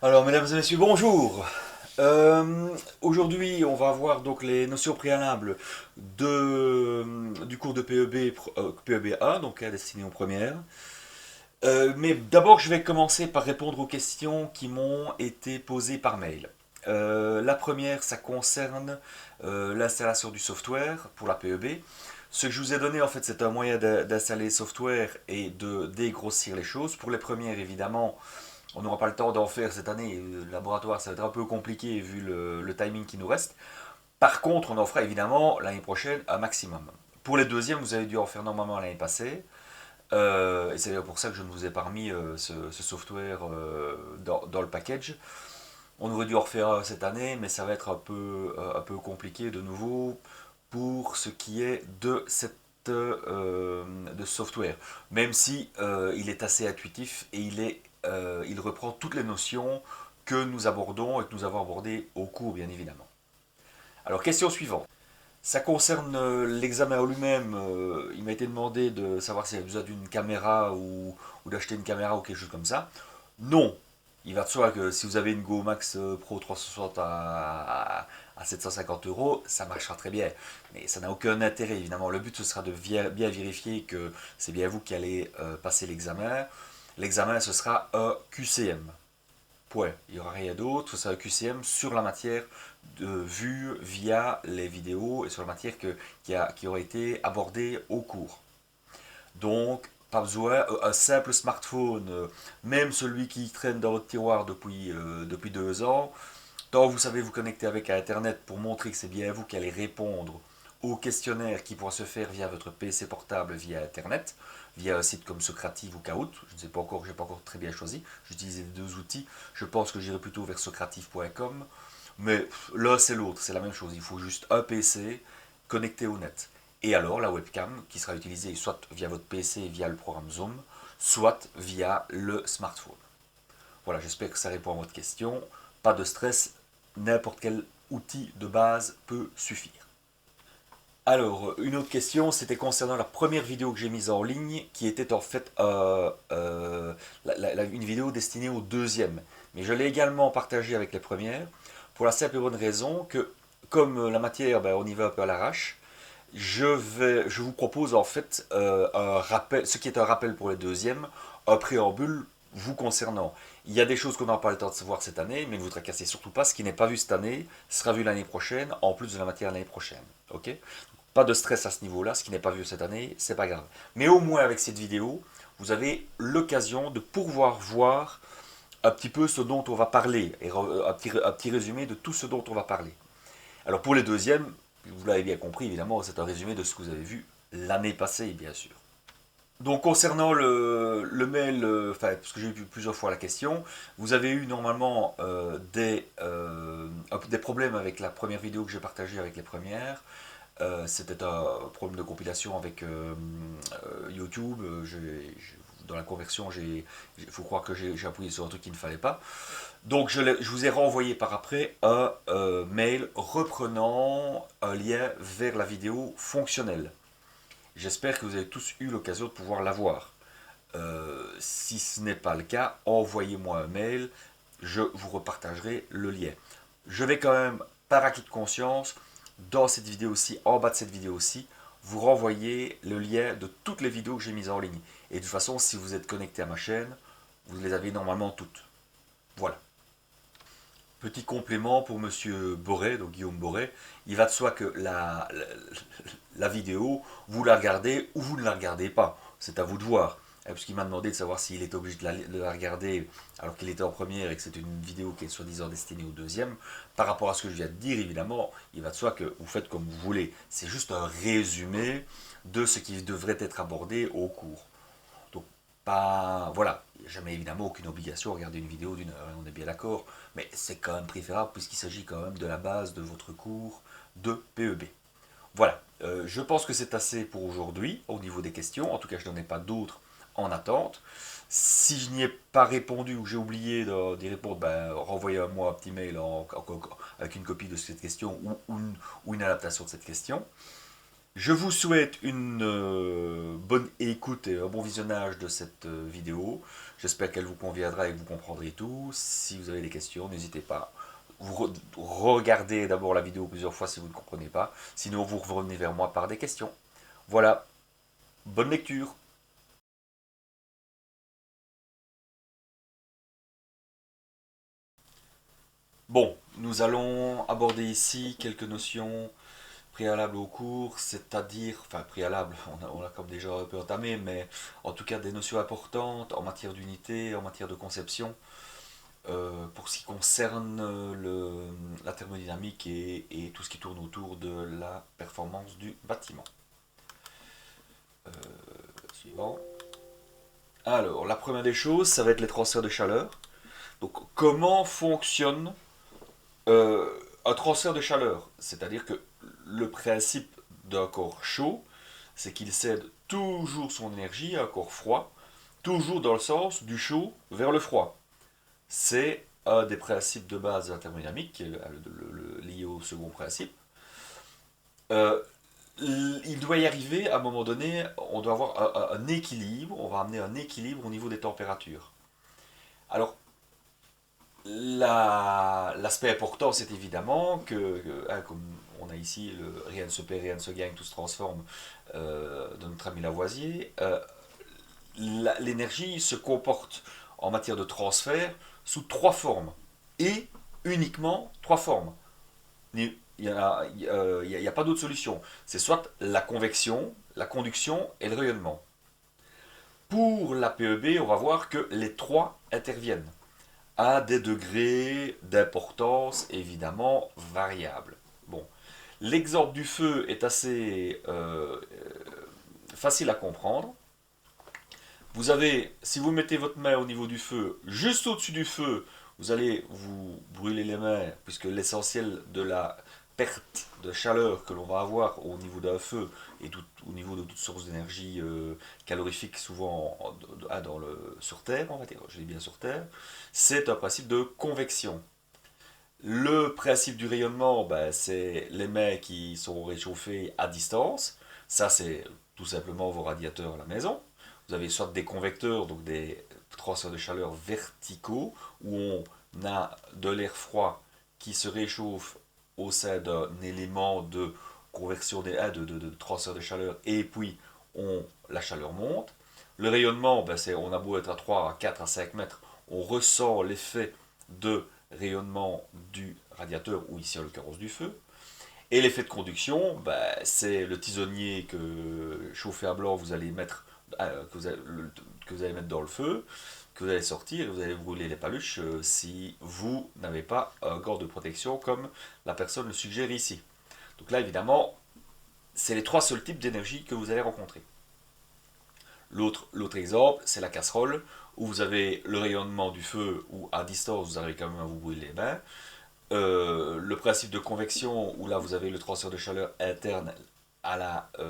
Alors, mesdames et messieurs, bonjour. Aujourd'hui, on va voir donc les notions préalables du cours de PEB, PEB-A, donc à destiné aux premières. Mais d'abord, je vais commencer par répondre aux questions qui m'ont été posées par mail. La première, ça concerne l'installation du software pour la PEB. Ce que je vous ai donné, en fait, c'est un moyen d'installer le software et de dégrossir les choses. Pour les premières, évidemment, on n'aura pas le temps d'en faire cette année. Le laboratoire, ça va être un peu compliqué vu le timing qui nous reste. Par contre, on en fera évidemment l'année prochaine un maximum. Pour les deuxièmes, vous avez dû en faire normalement l'année passée. Et c'est pour ça que je ne vous ai pas remis ce software dans le package. On aurait dû en refaire cette année, mais ça va être un peu compliqué de nouveau pour ce qui est de software. Même si il est assez intuitif et il reprend toutes les notions que nous abordons et que nous avons abordées au cours, bien évidemment. Alors, question suivante. Ça concerne l'examen en lui-même. Il m'a été demandé de savoir s'il y avait besoin d'une caméra ou d'acheter une caméra ou quelque chose comme ça. Non. Il va de soi que si vous avez une Go Max Pro 360 à 750 euros, ça marchera très bien. Mais ça n'a aucun intérêt, évidemment. Le but, ce sera de bien vérifier que c'est bien vous qui allez passer l'examen. L'examen, ce sera un QCM. Point. Il n'y aura rien d'autre. Ce sera un QCM sur la matière vue via les vidéos et sur la matière qui aurait été abordée au cours. Donc, pas besoin, un simple smartphone, même celui qui traîne dans votre tiroir depuis 2 ans, tant que vous savez vous connecter avec Internet pour montrer que c'est bien vous qui allez répondre au questionnaire qui pourra se faire via votre PC portable via Internet, via un site comme Socrative ou Kahoot. Je ne sais pas encore, je n'ai pas encore très bien choisi. J'utilise les deux outils. Je pense que j'irai plutôt vers socrative.com. Mais l'un c'est l'autre, c'est la même chose. Il faut juste un PC connecté au net. Et alors la webcam qui sera utilisée soit via votre PC via le programme Zoom, soit via le smartphone. Voilà, j'espère que ça répond à votre question. Pas de stress, n'importe quel outil de base peut suffire. Alors, une autre question, c'était concernant la première vidéo que j'ai mise en ligne, qui était en fait une vidéo destinée au deuxième. Mais je l'ai également partagée avec les premières, pour la simple et bonne raison que, comme la matière, ben, on y va un peu à l'arrache, je vous propose en fait un rappel, ce qui est un rappel pour les deuxièmes, un préambule vous concernant. Il y a des choses qu'on n'aura pas le temps de savoir cette année, mais ne vous tracassez surtout pas. Ce qui n'est pas vu cette année sera vu l'année prochaine, en plus de la matière l'année prochaine. Ok? Pas de stress à ce niveau-là. Ce qui n'est pas vu cette année, c'est pas grave. Mais au moins avec cette vidéo, vous avez l'occasion de pouvoir voir un petit peu ce dont on va parler, et un petit résumé de tout ce dont on va parler. Alors pour les deuxièmes, vous l'avez bien compris, évidemment, c'est un résumé de ce que vous avez vu l'année passée, bien sûr. Donc concernant le mail, enfin, parce que j'ai eu plusieurs fois la question, vous avez eu normalement des problèmes avec la première vidéo que j'ai partagée avec les premières. C'était un problème de compilation avec YouTube. Dans la conversion, il faut croire que j'ai appuyé sur un truc qu'il ne fallait pas. Donc je vous ai renvoyé par après un mail reprenant un lien vers la vidéo fonctionnelle. J'espère que vous avez tous eu l'occasion de pouvoir la voir. Si ce n'est pas le cas, envoyez-moi un mail, je vous repartagerai le lien. Je vais quand même, par acquis de conscience, dans cette vidéo-ci, en bas de cette vidéo-ci, vous renvoyer le lien de toutes les vidéos que j'ai mises en ligne. Et de toute façon, si vous êtes connecté à ma chaîne, vous les avez normalement toutes. Voilà. Petit complément pour Monsieur Boré, donc Guillaume Boré, il va de soi que la vidéo, vous la regardez ou vous ne la regardez pas. C'est à vous de voir. Puisqu'il m'a demandé de savoir s'il était obligé de la regarder alors qu'il était en première et que c'est une vidéo qui est soi-disant destinée au deuxième. Par rapport à ce que je viens de dire, évidemment, il va de soi que vous faites comme vous voulez. C'est juste un résumé de ce qui devrait être abordé au cours. Donc, pas. Voilà, il n'y a jamais évidemment aucune obligation à regarder une vidéo d'une heure, on est bien d'accord, mais c'est quand même préférable puisqu'il s'agit quand même de la base de votre cours de PEB. Voilà, je pense que c'est assez pour aujourd'hui au niveau des questions. En tout cas, je n'en ai pas d'autres en attente. Si je n'y ai pas répondu ou j'ai oublié d'y répondre, ben, renvoyez-moi un petit mail avec une copie de cette question ou une adaptation de cette question. Je vous souhaite une bonne écoute et un bon visionnage de cette vidéo. J'espère qu'elle vous conviendra et que vous comprendrez tout. Si vous avez des questions, n'hésitez pas. Vous regardez d'abord la vidéo plusieurs fois si vous ne comprenez pas. Sinon, vous revenez vers moi par des questions. Voilà, bonne lecture. Bon, nous allons aborder ici quelques notions préalables au cours, c'est-à-dire, enfin préalables, on a comme déjà un peu entamé, mais en tout cas des notions importantes en matière d'unité, en matière de conception, pour ce qui concerne la thermodynamique et tout ce qui tourne autour de la performance du bâtiment. Euh, Suivant. Alors, la première des choses, ça va être les transferts de chaleur. Donc, comment fonctionne euh, un transfert de chaleur? C'est-à-dire que le principe d'un corps chaud, c'est qu'il cède toujours son énergie à un corps froid, toujours dans le sens du chaud vers le froid. C'est un des principes de base de la thermodynamique, qui est lié au second principe. Euh, il doit y arriver, à un moment donné, on doit avoir un équilibre, on va amener un équilibre au niveau des températures. Alors, l'aspect important, c'est évidemment que, comme on a ici, rien ne se perd, rien ne se gagne, tout se transforme de notre ami Lavoisier, l'énergie se comporte en matière de transfert sous trois formes. Et uniquement trois formes. Il n'y a, a pas d'autre solution. C'est soit la convection, la conduction et le rayonnement. Pour la PEB, on va voir que les trois interviennent à des degrés d'importance évidemment variables. Bon, l'exemple du feu est assez facile à comprendre. Vous avez, si vous mettez votre main au niveau du feu, juste au-dessus du feu, vous allez vous brûler les mains, puisque l'essentiel de la perte de chaleur que l'on va avoir au niveau d'un feu et au niveau de toutes sources d'énergie calorifique, souvent sur Terre, on va dire, je dis bien sur Terre, c'est un principe de convection. Le principe du rayonnement, ben, c'est les mains qui sont réchauffées à distance. Ça, c'est tout simplement vos radiateurs à la maison. Vous avez soit des convecteurs, donc des transferts de chaleur verticaux, où on a de l'air froid qui se réchauffe au sein d'un élément de conversion de transfert de chaleur, et puis la chaleur monte. Le rayonnement, ben, on a beau être à 3, à 4, à 5 mètres, on ressent l'effet de rayonnement du radiateur ou ici en l'occurrence du feu. Et l'effet de conduction, bah, c'est le tisonnier que chauffé à blanc vous allez mettre, que vous allez mettre dans le feu, que vous allez sortir et vous allez brûler les paluches si vous n'avez pas un gant de protection comme la personne le suggère ici. Donc là évidemment, c'est les trois seuls types d'énergie que vous allez rencontrer. L'autre exemple, c'est la casserole, où vous avez le rayonnement du feu, où à distance vous arrivez quand même à vous brûler les mains. Le principe de convection, où là vous avez le transfert de chaleur interne à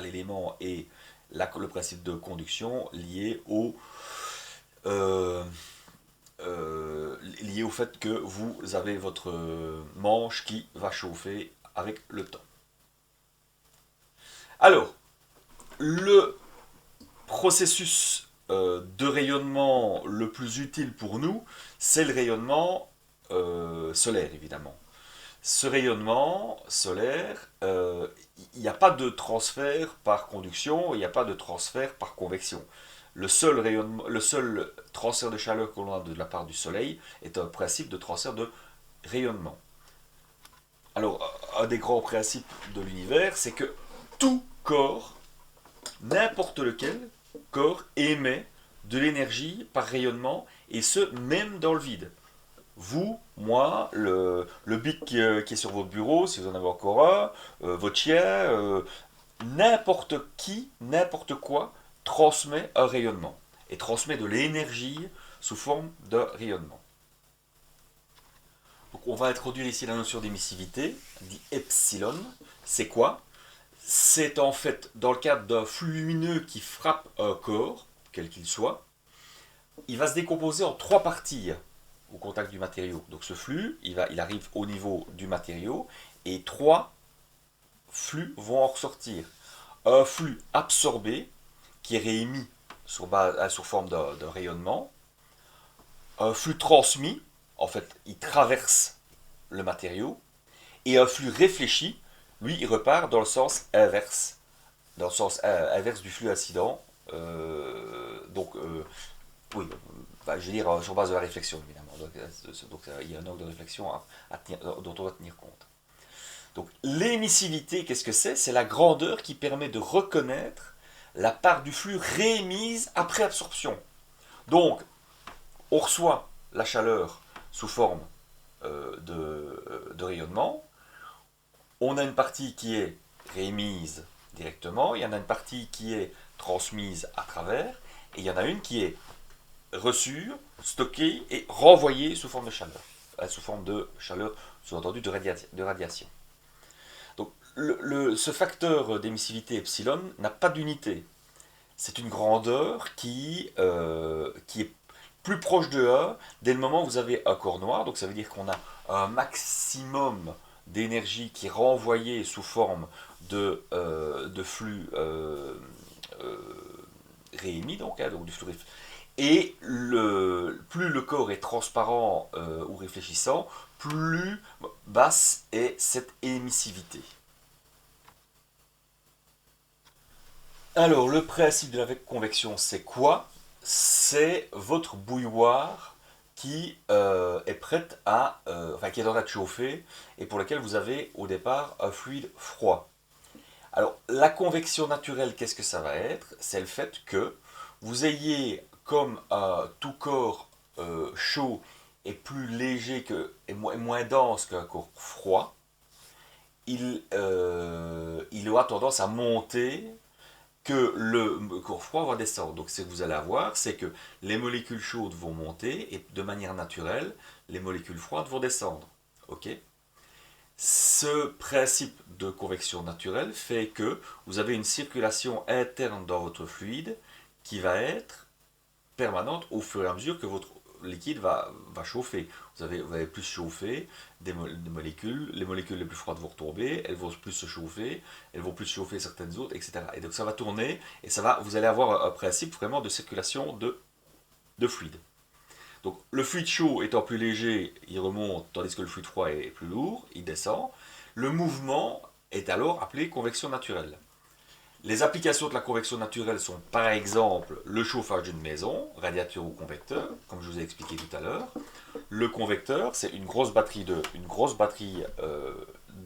l'élément, et le principe de conduction euh, lié au fait que vous avez votre manche qui va chauffer avec le temps. Alors, le processus de rayonnement le plus utile pour nous, c'est le rayonnement solaire, évidemment. Ce rayonnement solaire, il n'y a pas de transfert par conduction, il n'y a pas de transfert par convection. Le seul transfert de chaleur que l'on a de la part du soleil est un principe de transfert de rayonnement. Alors, un des grands principes de l'univers, c'est que tout corps, n'importe lequel corps, émet de l'énergie par rayonnement, et ce, même dans le vide. Vous, moi, le bic qui est sur votre bureau, si vous en avez encore un, votre chien, n'importe qui, n'importe quoi, transmet un rayonnement. Et transmet de l'énergie sous forme de rayonnement. Donc on va introduire ici la notion d'émissivité, dit epsilon. C'est quoi? C'est en fait dans le cadre d'un flux lumineux qui frappe un corps, quel qu'il soit, il va se décomposer en trois parties au contact du matériau. Donc ce flux, il arrive au niveau du matériau, et trois flux vont en ressortir. Un flux absorbé, qui est réémis sous forme de rayonnement. Un flux transmis, en fait, il traverse le matériau. Et un flux réfléchi, lui, il repart dans le sens inverse. Dans le sens inverse du flux incident. Oui, je veux dire, sur base de la réflexion, évidemment. Donc, il y a un ordre de réflexion dont on va tenir compte. Donc, l'émissivité, qu'est-ce que c'est? C'est la grandeur qui permet de reconnaître la part du flux réémise après absorption. Donc, on reçoit la chaleur sous forme de rayonnement. On a une partie qui est réémise directement, il y en a une partie qui est transmise à travers, et il y en a une qui est reçue, stockée et renvoyée sous forme de chaleur. Sous forme de chaleur, sous-entendu de radiation. Donc ce facteur d'émissivité epsilon n'a pas d'unité. C'est une grandeur qui est plus proche de 1 dès le moment où vous avez un corps noir. Donc ça veut dire qu'on a un maximum d'énergie qui est renvoyée sous forme de flux réémis, donc du flux et plus le corps est transparent ou réfléchissant, plus basse est cette émissivité. Alors, le principe de la convection, c'est quoi? C'est votre bouilloire qui est prête qui est en train de chauffer et pour lequel vous avez au départ un fluide froid. Alors, la convection naturelle, qu'est-ce que ça va être? C'est le fait que vous ayez, comme tout corps chaud est plus léger et moins dense qu'un corps froid, il aura tendance à monter que le corps froid va descendre. Donc ce que vous allez avoir, c'est que les molécules chaudes vont monter et de manière naturelle, les molécules froides vont descendre. Ok? Ce principe de convection naturelle fait que vous avez une circulation interne dans votre fluide qui va être permanente au fur et à mesure que votre liquide va chauffer. Vous allez plus chauffer des molécules, les molécules les plus froides vont retomber, elles vont plus se chauffer, elles vont plus chauffer certaines autres, etc. Et donc ça va tourner, et vous allez avoir un principe vraiment de circulation de fluide. Donc le fluide chaud étant plus léger, il remonte, tandis que le fluide froid est plus lourd, il descend. Le mouvement est alors appelé convection naturelle. Les applications de la convection naturelle sont par exemple le chauffage d'une maison, radiateur ou convecteur, comme je vous ai expliqué tout à l'heure. Le convecteur, c'est une grosse batterie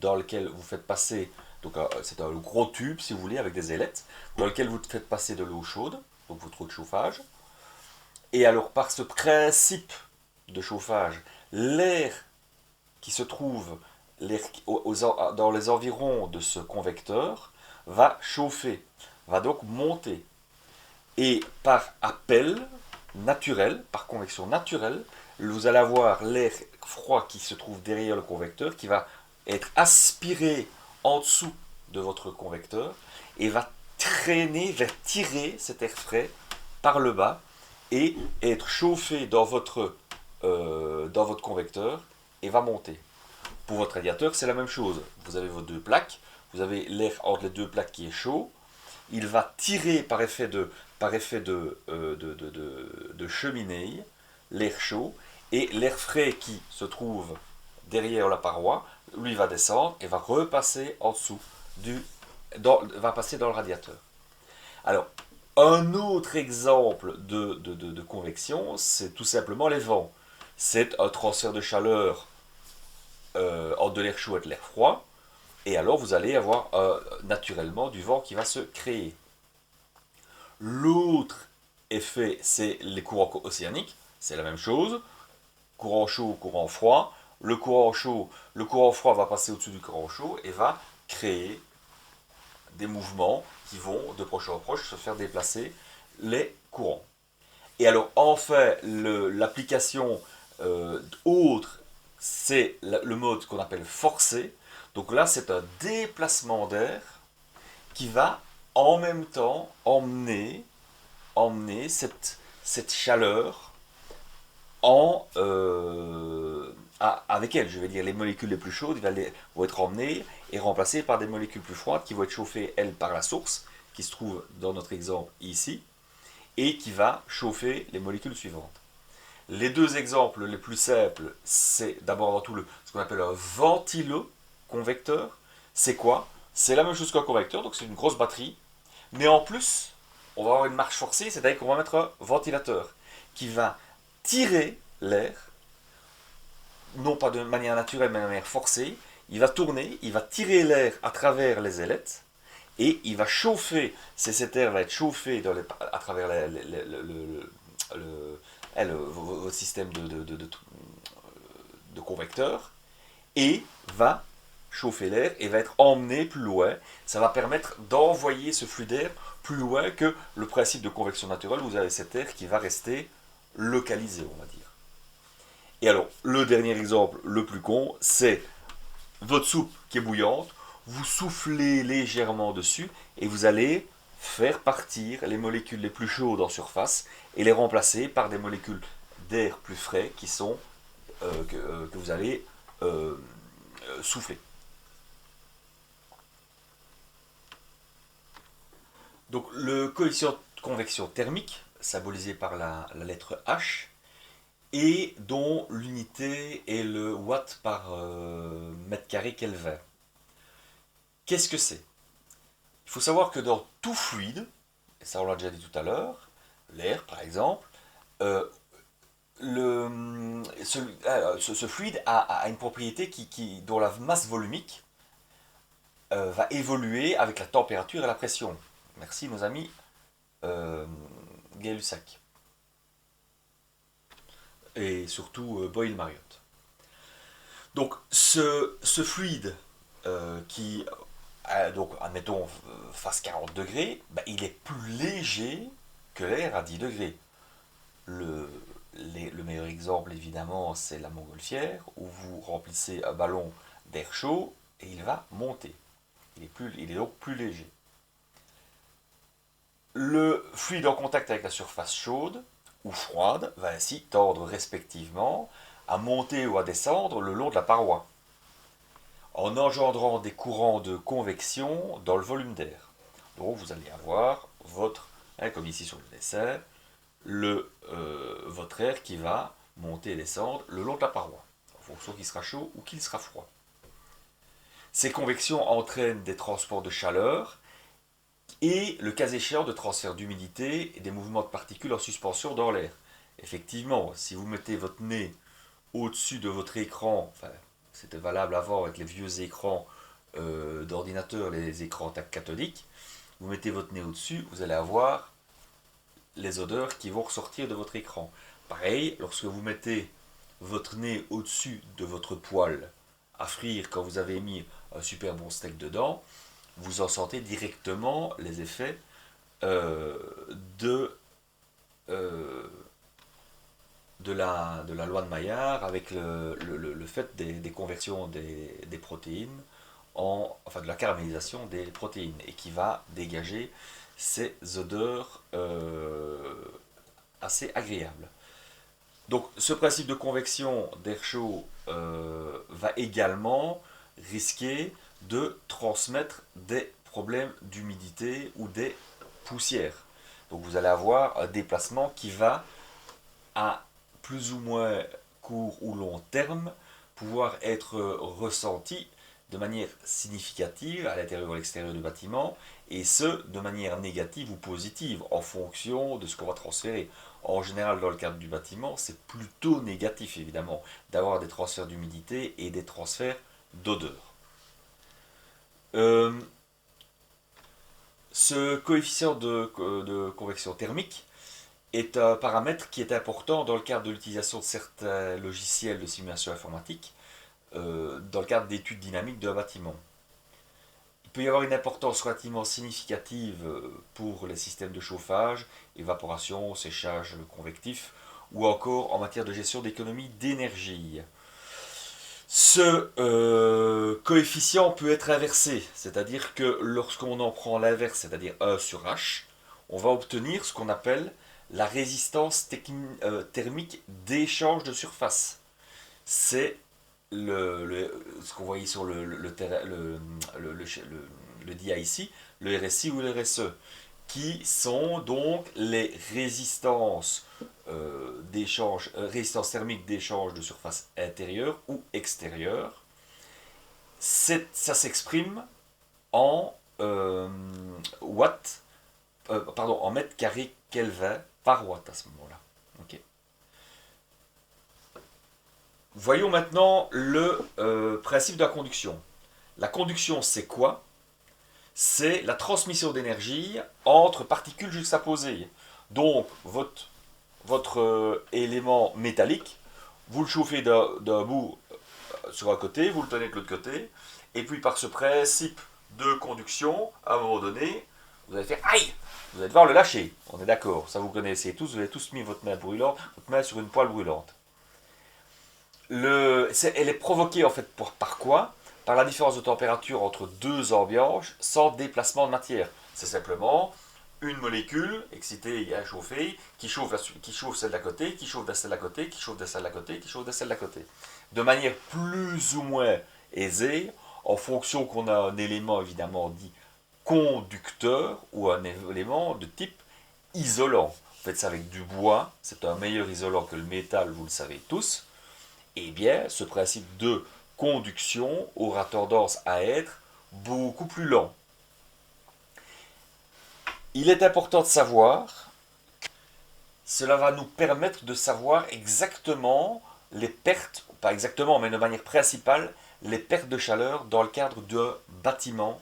dans laquelle vous faites passer, donc c'est un gros tube si vous voulez avec des ailettes, dans lequel vous faites passer de l'eau chaude, donc votre eau de chauffage. Et alors par ce principe de chauffage, l'air qui se trouve dans les environs de ce convecteur va chauffer, va donc monter. Et par appel naturel, par convection naturelle, vous allez avoir l'air froid qui se trouve derrière le convecteur, qui va être aspiré en dessous de votre convecteur, et va tirer cet air frais par le bas, et être chauffé dans votre convecteur, et va monter. Pour votre radiateur, c'est la même chose. Vous avez vos deux plaques, vous avez l'air entre les deux plaques qui est chaud, il va tirer par effet de cheminée l'air chaud, et l'air frais qui se trouve derrière la paroi, lui va descendre et va repasser en dessous va passer dans le radiateur. Alors, un autre exemple de convection, c'est tout simplement les vents. C'est un transfert de chaleur entre de l'air chaud et de l'air froid, et alors vous allez avoir naturellement du vent qui va se créer. L'autre effet, c'est les courants océaniques, c'est la même chose, courant chaud, courant froid. Le courant froid va passer au-dessus du courant chaud et va créer des mouvements qui vont de proche en proche se faire déplacer les courants. Et alors enfin, l'application autre, c'est le mode qu'on appelle forcé. Donc là, c'est un déplacement d'air qui va en même temps emmener cette chaleur avec elles, je vais dire, les molécules les plus chaudes vont être emmenées et remplacées par des molécules plus froides qui vont être chauffées, elles, par la source, qui se trouve dans notre exemple ici, et qui va chauffer les molécules suivantes. Les deux exemples les plus simples, c'est d'abord avant tout ce qu'on appelle un ventiloconvecteur. C'est quoi? C'est la même chose qu'un convecteur, donc c'est une grosse batterie, mais en plus, on va avoir une marche forcée, c'est-à-dire qu'on va mettre un ventilateur qui va tirer l'air, non pas de manière naturelle, mais de manière forcée. Il va tourner, il va tirer l'air à travers les ailettes, et il va chauffer, cet air va être chauffé à travers votre système de convecteur, et va chauffer l'air et va être emmené plus loin. Ça va permettre d'envoyer ce flux d'air plus loin que le principe de convection naturelle, où vous avez cet air qui va rester localisé, on va dire. Et alors, le dernier exemple, le plus con, c'est votre soupe qui est bouillante, vous soufflez légèrement dessus et vous allez faire partir les molécules les plus chaudes en surface et les remplacer par des molécules d'air plus frais que vous allez souffler. Donc le coefficient de convection thermique, symbolisé par la lettre H, et dont l'unité est le watt par mètre carré Kelvin. Qu'est-ce que c'est? Il faut savoir que dans tout fluide, et ça on l'a déjà dit tout à l'heure, l'air par exemple, euh, ce fluide a une propriété dont la masse volumique va évoluer avec la température et la pression. Merci nos amis Gay-Lussac. Et surtout Boyle-Mariotte. Donc ce fluide qui, donc admettons, fasse 40 degrés, bah, il est plus léger que l'air à 10 degrés. Le meilleur exemple, évidemment, c'est la montgolfière, où vous remplissez un ballon d'air chaud et il va monter. Il est donc plus léger. Le fluide en contact avec la surface chaude ou froide va ainsi tendre respectivement à monter ou à descendre le long de la paroi, en engendrant des courants de convection dans le volume d'air. Donc vous allez avoir comme ici sur le dessin, votre air qui va monter et descendre le long de la paroi, en fonction qu'il sera chaud ou qu'il sera froid. Ces convections entraînent des transports de chaleur et, le cas échéant, de transfert d'humidité et des mouvements de particules en suspension dans l'air. Effectivement, si vous mettez votre nez au-dessus de votre écran, enfin, c'était valable avant avec les vieux écrans d'ordinateur, les écrans cathodiques, vous mettez votre nez au-dessus, vous allez avoir les odeurs qui vont ressortir de votre écran. Pareil, lorsque vous mettez votre nez au-dessus de votre poêle à frire quand vous avez mis un super bon steak dedans, vous en sentez directement les effets de la loi de Maillard avec le fait des conversions des protéines, enfin de la caramélisation des protéines, et qui va dégager ces odeurs assez agréables. Donc ce principe de convection d'air chaud va également risquer de transmettre des problèmes d'humidité ou des poussières. Donc vous allez avoir un déplacement qui va, à plus ou moins court ou long terme, pouvoir être ressenti de manière significative à l'intérieur ou à l'extérieur du bâtiment, et ce, de manière négative ou positive, en fonction de ce qu'on va transférer. En général, dans le cadre du bâtiment, c'est plutôt négatif, évidemment, d'avoir des transferts d'humidité et des transferts d'odeur. Ce coefficient de convection thermique est un paramètre qui est important dans le cadre de l'utilisation de certains logiciels de simulation informatique, dans le cadre d'études dynamiques d'un bâtiment. Il peut y avoir une importance relativement significative pour les systèmes de chauffage, évaporation, séchage convectif, ou encore en matière de gestion d'économie d'énergie. Ce coefficient peut être inversé, c'est-à-dire que lorsqu'on en prend l'inverse, c'est-à-dire 1 sur H, on va obtenir ce qu'on appelle la résistance thermique d'échange de surface. C'est ce qu'on voyait sur le DIA ici, le RSI ou le RSE, qui sont donc les résistances d'échange, résistance thermique d'échange de surface intérieure ou extérieure. Ça s'exprime en watts, pardon, en mètres carrés Kelvin par watt à ce moment-là. Okay. Voyons maintenant le principe de la conduction. La conduction, c'est quoi? C'est la transmission d'énergie entre particules juxtaposées. Donc, votre élément métallique, vous le chauffez d'un bout sur un côté, vous le tenez de l'autre côté, et puis par ce principe de conduction, à un moment donné, vous allez faire aïe, vous allez devoir le lâcher. On est d'accord, ça vous connaissez tous, vous avez tous mis votre main brûlante, votre main sur une poêle brûlante. Elle est provoquée en fait par quoi? Par la différence de température entre deux ambiances sans déplacement de matière. C'est simplement une molécule excitée et chauffée qui chauffe celle d'à côté, qui chauffe de celle d'à côté, qui chauffe de celle d'à côté, qui chauffe de celle d'à côté. De manière plus ou moins aisée, en fonction qu'on a un élément évidemment dit conducteur ou un élément de type isolant. Faites ça avec du bois, c'est un meilleur isolant que le métal, vous le savez tous. Eh bien, ce principe de conduction aura tendance à être beaucoup plus lent. Il est important de savoir que cela va nous permettre de savoir exactement les pertes, pas exactement, mais de manière principale, les pertes de chaleur dans le cadre de bâtiments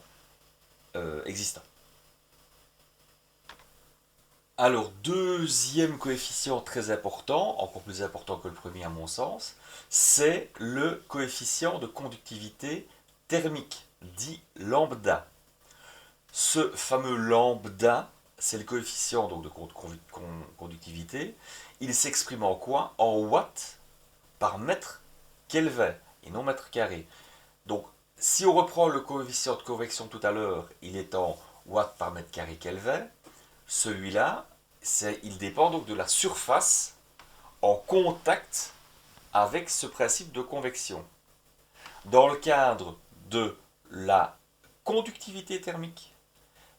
existants. Alors, deuxième coefficient très important, encore plus important que le premier à mon sens, c'est le coefficient de conductivité thermique, dit lambda. Ce fameux lambda, c'est le coefficient donc, de conductivité. Il s'exprime en quoi? En watts par mètre Kelvin, et non mètre carré. Donc, si on reprend le coefficient de convection tout à l'heure, il est en watts par mètre carré Kelvin. Celui-là, il dépend donc de la surface en contact avec ce principe de convection. Dans le cadre de la conductivité thermique,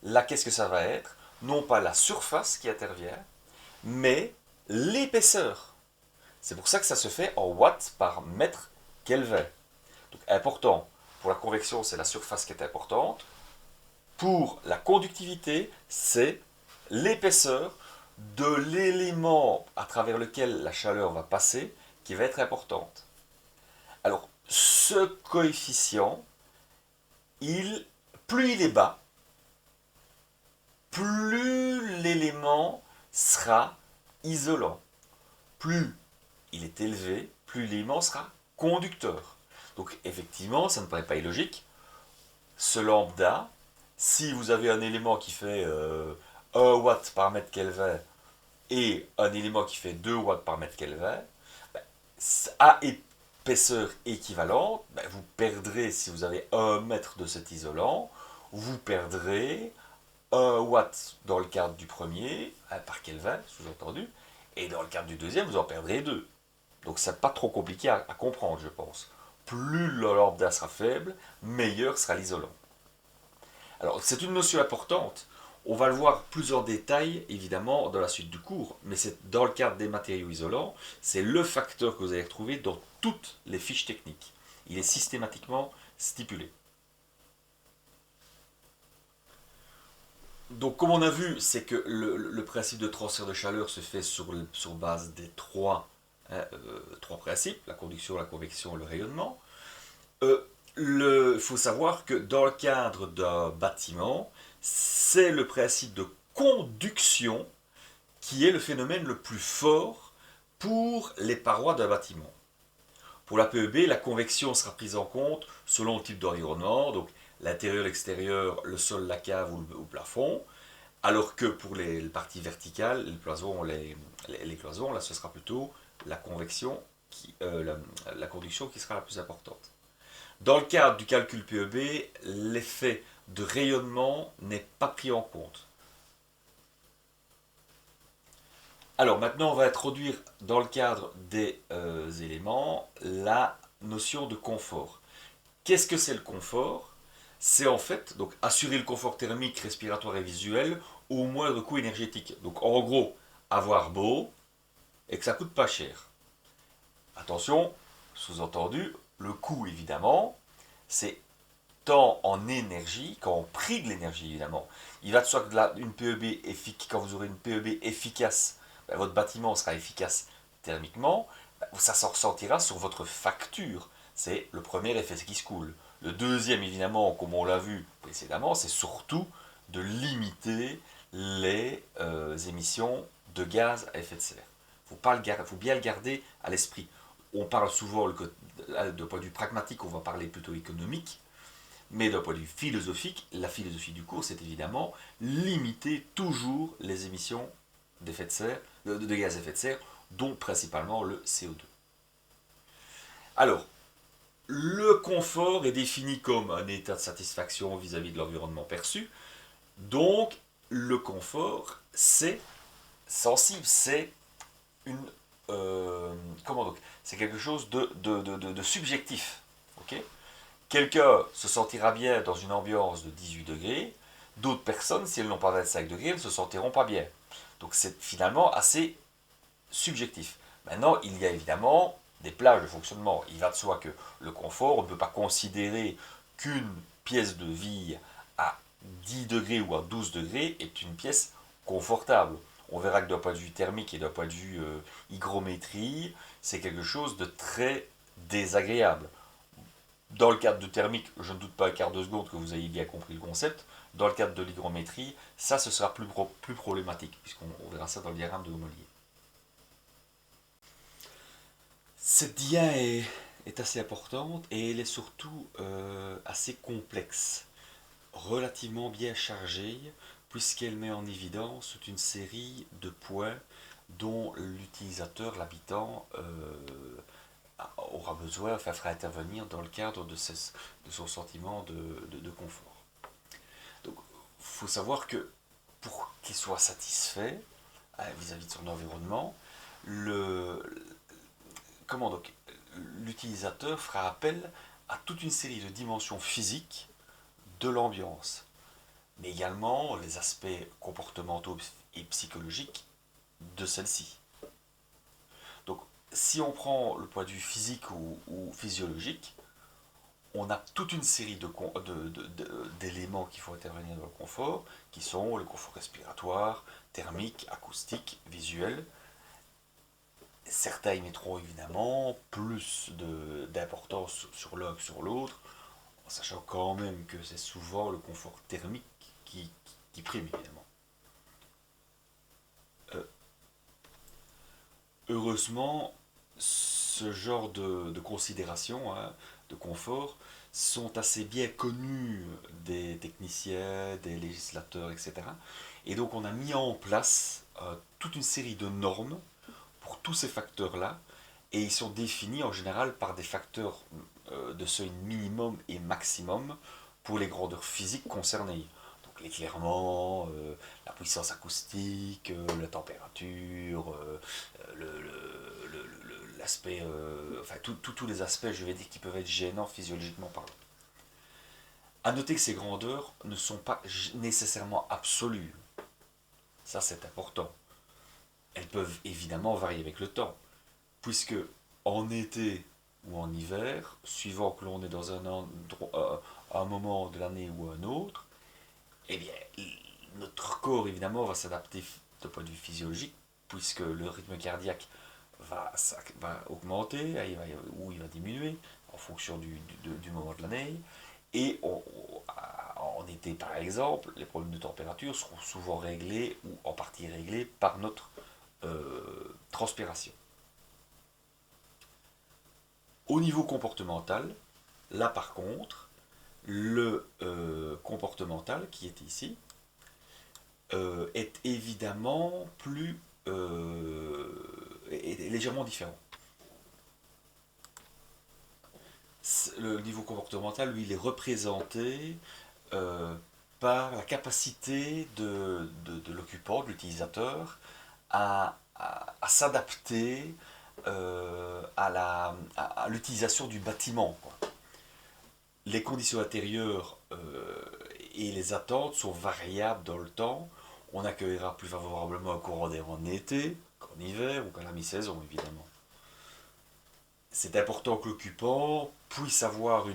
là, qu'est-ce que ça va être? Non pas la surface qui intervient, mais l'épaisseur. C'est pour ça que ça se fait en watts par mètre Kelvin. Donc, important, pour la convection, c'est la surface qui est importante. Pour la conductivité, c'est l'épaisseur de l'élément à travers lequel la chaleur va passer qui va être importante. Alors, ce coefficient, plus il est bas, plus l'élément sera isolant. Plus il est élevé, plus l'élément sera conducteur. Donc effectivement, ça ne paraît pas illogique. Ce lambda, si vous avez un élément qui fait 1 watt par mètre Kelvin et un élément qui fait 2 watts par mètre Kelvin, à épaisseur équivalente, vous perdrez, si vous avez 1 mètre de cet isolant, vous perdrez 1 watt dans le cadre du premier, par Kelvin, sous-entendu, et dans le cadre du deuxième, vous en perdrez 2. Donc c'est pas trop compliqué à comprendre, je pense. Plus le lambda sera faible, meilleur sera l'isolant. Alors c'est une notion importante. On va le voir plus en détail, évidemment, dans la suite du cours, mais c'est dans le cadre des matériaux isolants, c'est le facteur que vous allez retrouver dans toutes les fiches techniques. Il est systématiquement stipulé. Donc, comme on a vu, c'est que le principe de transfert de chaleur se fait sur base des trois principes, la conduction, la convection et le rayonnement. Il faut savoir que dans le cadre d'un bâtiment, c'est le principe de conduction qui est le phénomène le plus fort pour les parois d'un bâtiment. Pour la PEB, la convection sera prise en compte selon le type d'environnement, donc l'intérieur, l'extérieur, le sol, la cave ou le plafond, alors que pour les parties verticales, les cloisons, là ce sera plutôt la convection, la conduction qui sera la plus importante. Dans le cadre du calcul PEB, l'effet de rayonnement n'est pas pris en compte. Alors maintenant, on va introduire dans le cadre des éléments la notion de confort. Qu'est-ce que c'est le confort? C'est en fait donc assurer le confort thermique, respiratoire et visuel au moindre coût énergétique. Donc en gros, avoir beau et que ça coûte pas cher. Attention, sous-entendu, le coût évidemment, c'est tant en énergie qu'en prix de l'énergie évidemment. Il va de soi que une PEB quand vous aurez une PEB efficace, ben, votre bâtiment sera efficace thermiquement, ben, ça s'en ressentira sur votre facture. C'est le premier effet qui se coule. Le deuxième, évidemment, comme on l'a vu précédemment, c'est surtout de limiter les émissions de gaz à effet de serre. Il faut bien le garder à l'esprit. On parle souvent, de point de vue pragmatique, on va parler plutôt économique, mais d'un point de vue philosophique, la philosophie du cours, c'est évidemment limiter toujours les émissions d'effet de serre, de gaz à effet de serre, dont principalement le CO2. Alors, le confort est défini comme un état de satisfaction vis-à-vis de l'environnement perçu. Donc, le confort, c'est sensible, c'est une comment donc c'est quelque chose de subjectif. Ok. Quelqu'un se sentira bien dans une ambiance de 18 degrés, d'autres personnes, si elles n'ont pas 25 degrés, ne se sentiront pas bien. Donc c'est finalement assez subjectif. Maintenant, il y a évidemment des plages de fonctionnement. Il va de soi que le confort, on ne peut pas considérer qu'une pièce de vie à 10 degrés ou à 12 degrés est une pièce confortable. On verra que d'un point de vue thermique et d'un point de vue hygrométrie, c'est quelque chose de très désagréable. Dans le cadre de thermique, je ne doute pas un quart de seconde que vous ayez bien compris le concept. Dans le cadre de l'hygrométrie, ça ce sera plus problématique, puisqu'on verra ça dans le diagramme de Homolier. Cette dia est assez importante et elle est surtout assez complexe, relativement bien chargée, puisqu'elle met en évidence toute une série de points dont l'utilisateur, l'habitant, aura besoin, enfin fera intervenir dans le cadre de son sentiment de confort. Donc, il faut savoir que pour qu'il soit satisfait vis-à-vis de son environnement, le, comment donc l'utilisateur fera appel à toute une série de dimensions physiques de l'ambiance, mais également les aspects comportementaux et psychologiques de celle-ci. Donc, si on prend le point de vue physique ou physiologique, on a toute une série d'éléments qui font intervenir dans le confort, qui sont le confort respiratoire, thermique, acoustique, visuel. Certains y mettront évidemment plus d'importance sur l'un que sur l'autre, en sachant quand même que c'est souvent le confort thermique qui prime évidemment. Heureusement, ce genre de considérations, hein, de confort, sont assez bien connus des techniciens, des législateurs, etc. Et donc on a mis en place toute une série de normes pour tous ces facteurs-là, et ils sont définis en général par des facteurs de seuil minimum et maximum pour les grandeurs physiques concernées. Donc l'éclairement, la puissance acoustique, la température, l'aspect, enfin tous les aspects, je vais dire, qui peuvent être gênants physiologiquement parlant. À noter que ces grandeurs ne sont pas nécessairement absolues. Ça, c'est important. Elles peuvent évidemment varier avec le temps, puisque en été ou en hiver, suivant que l'on est dans un moment de l'année ou un autre, eh bien, notre corps évidemment va s'adapter d'un point de vue physiologique, puisque le rythme cardiaque va augmenter ou il va diminuer en fonction du moment de l'année. Et en été, par exemple, les problèmes de température seront souvent réglés ou en partie réglés par notre transpiration. Au niveau comportemental, là par contre, le comportemental qui est ici est évidemment est légèrement différent. Le niveau comportemental, lui, il est représenté par la capacité de l'occupant, de l'utilisateur, à s'adapter à l'utilisation du bâtiment, quoi. Les conditions intérieures et les attentes sont variables dans le temps. On accueillera plus favorablement un courant d'air en été qu'en hiver ou qu'à la mi-saison, évidemment. C'est important que l'occupant puisse avoir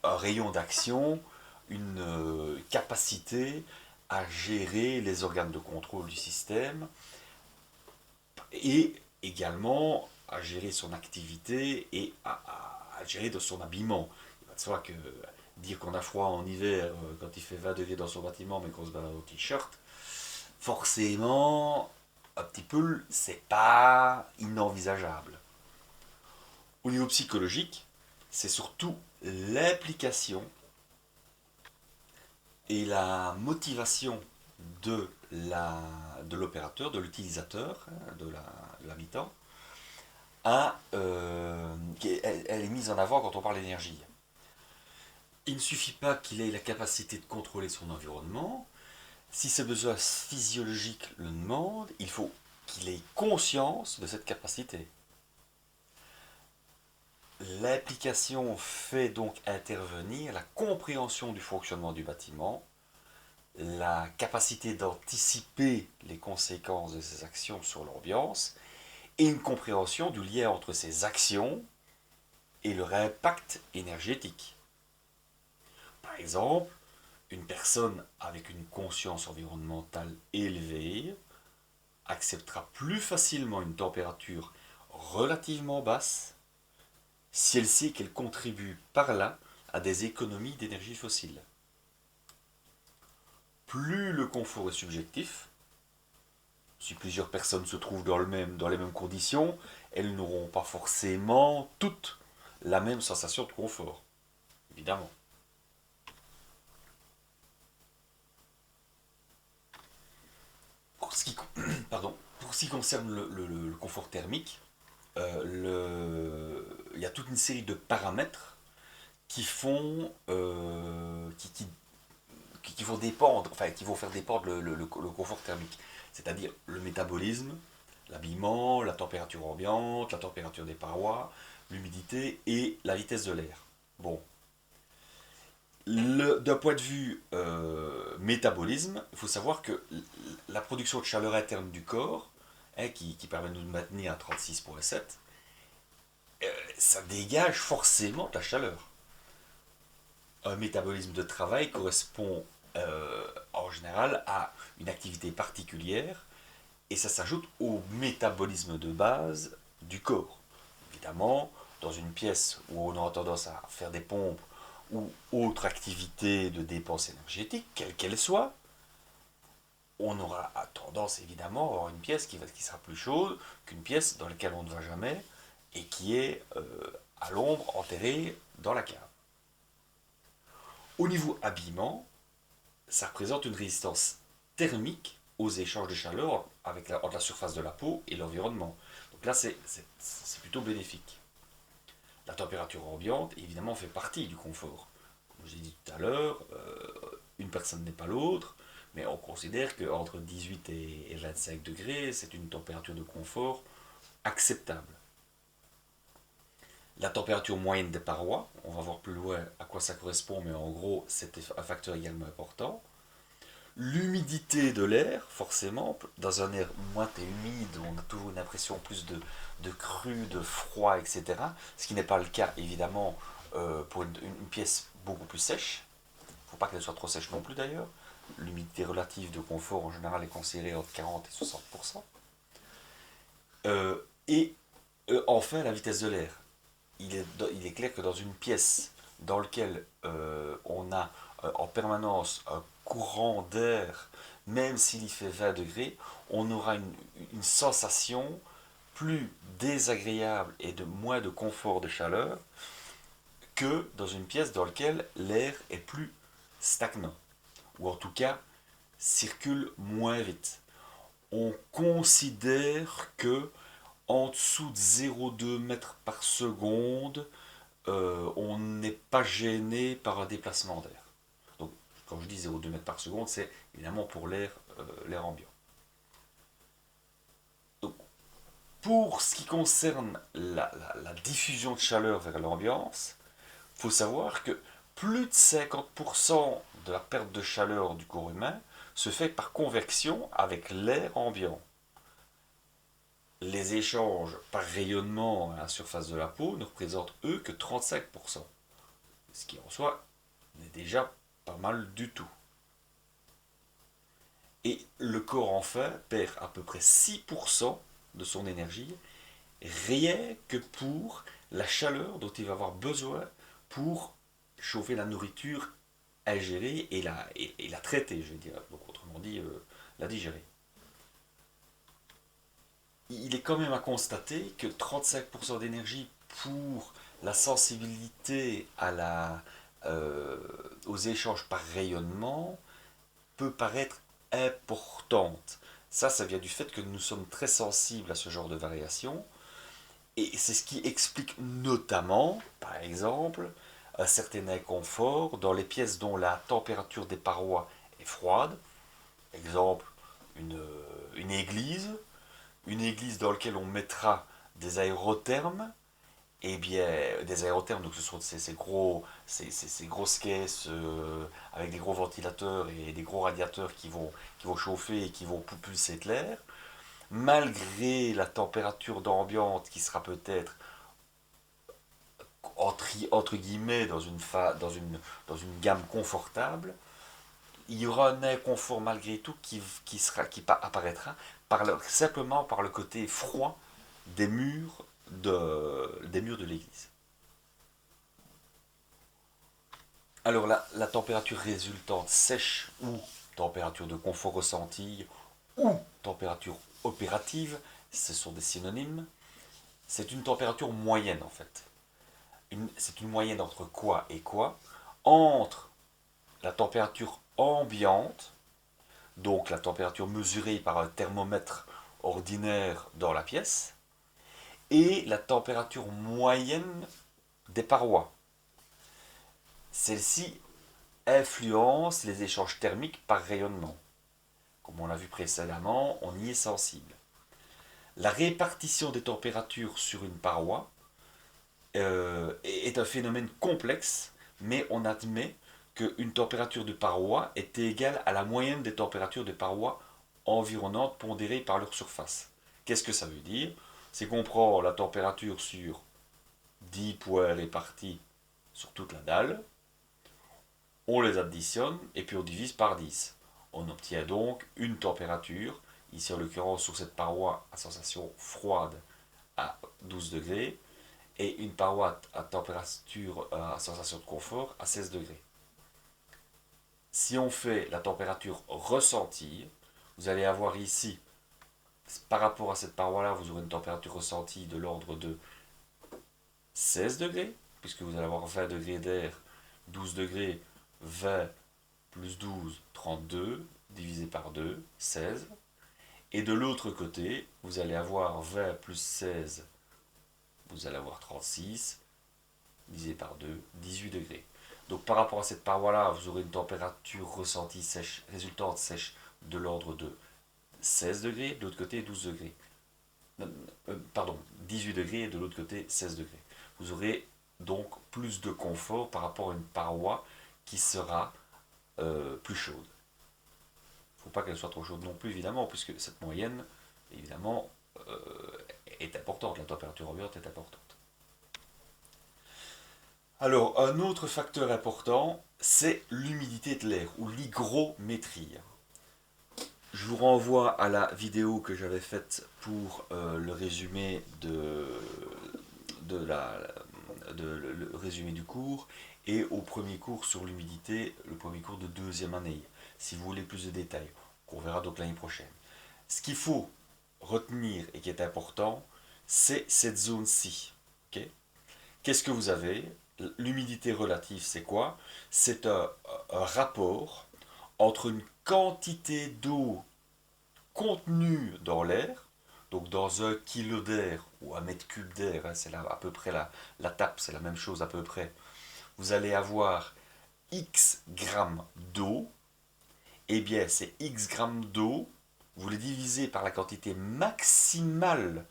un rayon d'action, une capacité à gérer les organes de contrôle du système et également à gérer son activité et à gérer de son habillement. Il va de soi que dire qu'on a froid en hiver quand il fait 20 degrés dans son bâtiment mais qu'on se balade au t-shirt, forcément, un petit peu, c'est pas inenvisageable. Au niveau psychologique, c'est surtout l'implication et la motivation de l'opérateur, de l'utilisateur, de l'habitant, elle est mise en avant quand on parle d'énergie. Il ne suffit pas qu'il ait la capacité de contrôler son environnement. Si ses besoins physiologiques le demandent, il faut qu'il ait conscience de cette capacité. L'application fait donc intervenir la compréhension du fonctionnement du bâtiment, la capacité d'anticiper les conséquences de ses actions sur l'ambiance et une compréhension du lien entre ces actions et leur impact énergétique. Par exemple, une personne avec une conscience environnementale élevée acceptera plus facilement une température relativement basse si elle sait qu'elle contribue par là à des économies d'énergie fossile. Plus le confort est subjectif, si plusieurs personnes se trouvent dans les mêmes conditions, elles n'auront pas forcément toutes la même sensation de confort, évidemment. Pour ce qui, pardon, pour ce qui concerne le confort thermique, il y a toute une série de paramètres qui font, qui vont dépendre, enfin qui vont faire dépendre le confort thermique. C'est-à-dire le métabolisme, l'habillement, la température ambiante, la température des parois, l'humidité et la vitesse de l'air. Bon, d'un point de vue métabolisme, il faut savoir que la production de chaleur interne du corps, hein, qui permet de nous maintenir à 36,7, ça dégage forcément de la chaleur. Un métabolisme de travail correspond en général à une activité particulière et ça s'ajoute au métabolisme de base du corps. Évidemment, dans une pièce où on aura tendance à faire des pompes ou autre activité de dépense énergétique, quelle qu'elle soit, on aura tendance évidemment à avoir une pièce qui sera plus chaude qu'une pièce dans laquelle on ne va jamais et qui est à l'ombre, enterrée dans la cave. Au niveau habillement, ça représente une résistance thermique aux échanges de chaleur entre la surface de la peau et l'environnement. Donc là, c'est plutôt bénéfique. La température ambiante, évidemment, fait partie du confort. Comme je l'ai dit tout à l'heure, une personne n'est pas l'autre, mais on considère qu'entre 18 et 25 degrés, c'est une température de confort acceptable. La température moyenne des parois, on va voir plus loin à quoi ça correspond, mais en gros, c'est un facteur également important. L'humidité de l'air, forcément, dans un air moite et humide, on a toujours une impression plus de cru, de froid, etc. Ce qui n'est pas le cas, évidemment, pour une pièce beaucoup plus sèche. Il ne faut pas qu'elle soit trop sèche non plus, d'ailleurs. L'humidité relative de confort, en général, est considérée entre 40 et 60%. Et enfin, la vitesse de l'air. Il est clair que dans une pièce dans laquelle on a en permanence un courant d'air, même s'il y fait 20 degrés, on aura une sensation plus désagréable et de moins de confort de chaleur que dans une pièce dans laquelle l'air est plus stagnant, ou en tout cas circule moins vite. On considère que en dessous de 0,2 mètres par seconde, on n'est pas gêné par un déplacement d'air. Donc, quand je dis 0,2 mètres par seconde, c'est évidemment pour l'air ambiant. Donc, Pour ce qui concerne la diffusion de chaleur vers l'ambiance, il faut savoir que plus de 50% de la perte de chaleur du corps humain se fait par convection avec l'air ambiant. Les échanges par rayonnement à la surface de la peau ne représentent eux que 35%, ce qui en soi n'est déjà pas mal du tout. Et le corps enfin perd à peu près 6% de son énergie rien que pour la chaleur dont il va avoir besoin pour chauffer la nourriture ingérée et la traiter, je veux dire, donc autrement dit, la digérer. Il est quand même à constater que 35% d'énergie pour la sensibilité aux échanges par rayonnement peut paraître importante. Ça vient du fait que nous sommes très sensibles à ce genre de variations. Et c'est ce qui explique notamment, par exemple, un certain inconfort dans les pièces dont la température des parois est froide. Exemple, une, une église, une église dans laquelle on mettra des aérothermes. Eh bien, des aérothermes, donc ce sont ces grosses caisses avec des gros ventilateurs et des gros radiateurs qui vont chauffer et qui vont pulser de l'air. Malgré la température d'ambiance qui sera peut-être entre guillemets dans une gamme confortable, il y aura un inconfort malgré tout qui apparaîtra simplement par le côté froid des des murs de l'église. Alors la température résultante sèche ou température de confort ressenti ou température opérative, ce sont des synonymes, c'est une température moyenne en fait. C'est une moyenne entre quoi et quoi? Entre la température ambiante, donc la température mesurée par un thermomètre ordinaire dans la pièce, et la température moyenne des parois. Celle-ci influence les échanges thermiques par rayonnement. Comme on l'a vu précédemment, on y est sensible. La répartition des températures sur une paroi est un phénomène complexe, mais on admet qu'une température de paroi est égale à la moyenne des températures de parois environnantes pondérées par leur surface. Qu'est-ce que ça veut dire? C'est qu'on prend la température sur 10 points répartis sur toute la dalle, on les additionne et puis on divise par 10. On obtient donc une température, ici en l'occurrence sur cette paroi à sensation froide à 12 degrés, et une paroi à température à sensation de confort à 16 degrés. Si on fait la température ressentie, vous allez avoir ici, par rapport à cette paroi-là, vous aurez une température ressentie de l'ordre de 16 degrés, puisque vous allez avoir 20 degrés d'air, 12 degrés, 20 plus 12, 32, divisé par 2, 16. Et de l'autre côté, vous allez avoir 20 plus 16, vous allez avoir 36, divisé par 2, 18 degrés. Donc par rapport à cette paroi-là, vous aurez une température ressentie sèche, résultante sèche de l'ordre de 16 degrés, de l'autre côté 12 degrés. Pardon, 18 degrés et de l'autre côté 16 degrés. Vous aurez donc plus de confort par rapport à une paroi qui sera plus chaude. Il ne faut pas qu'elle soit trop chaude non plus, évidemment, puisque cette moyenne, évidemment, est importante. La température ambiante est importante. Alors, un autre facteur important, c'est l'humidité de l'air, ou l'hygrométrie. Je vous renvoie à la vidéo que j'avais faite pour le résumé le résumé du cours et au premier cours sur l'humidité, le premier cours de deuxième année, si vous voulez plus de détails, qu'on verra donc l'année prochaine. Ce qu'il faut retenir et qui est important, c'est cette zone-ci. Okay. Qu'est-ce que vous avez? L'humidité relative, c'est quoi? C'est un rapport entre une quantité d'eau contenue dans l'air, donc dans 1 kg d'air ou 1 m3 d'air, hein, c'est à peu près la tape, c'est la même chose à peu près. Vous allez avoir X grammes d'eau, et bien ces X grammes d'eau, vous les divisez par la quantité maximale